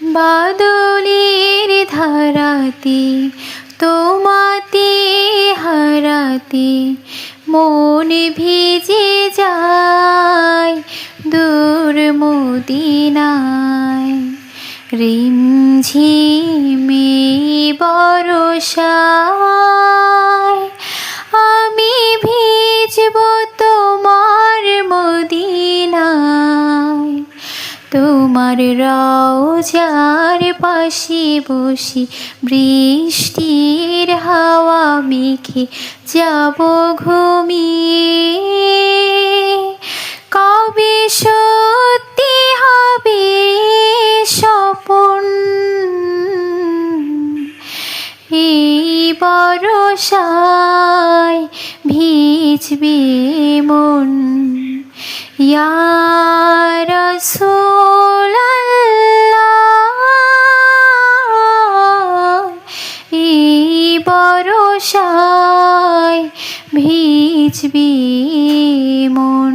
বাদলের ধারাতে তোমাতে হারাতে মন ভিজে যায় দূর মদিনায়। রিমঝিমে বর্ষায় আমি ভিজব তোমার মদিনায়। তোমার রওজার পাশে বসে বৃষ্টির হাওয়া মেখে যাব ঘুমিয়ে। কবে সত্যি হবে স্বপন, এই বর্ষায় ভিজবে মন। ইয়া রাসূলাল্লাহ, এই বর্ষায় ভিজবে মন।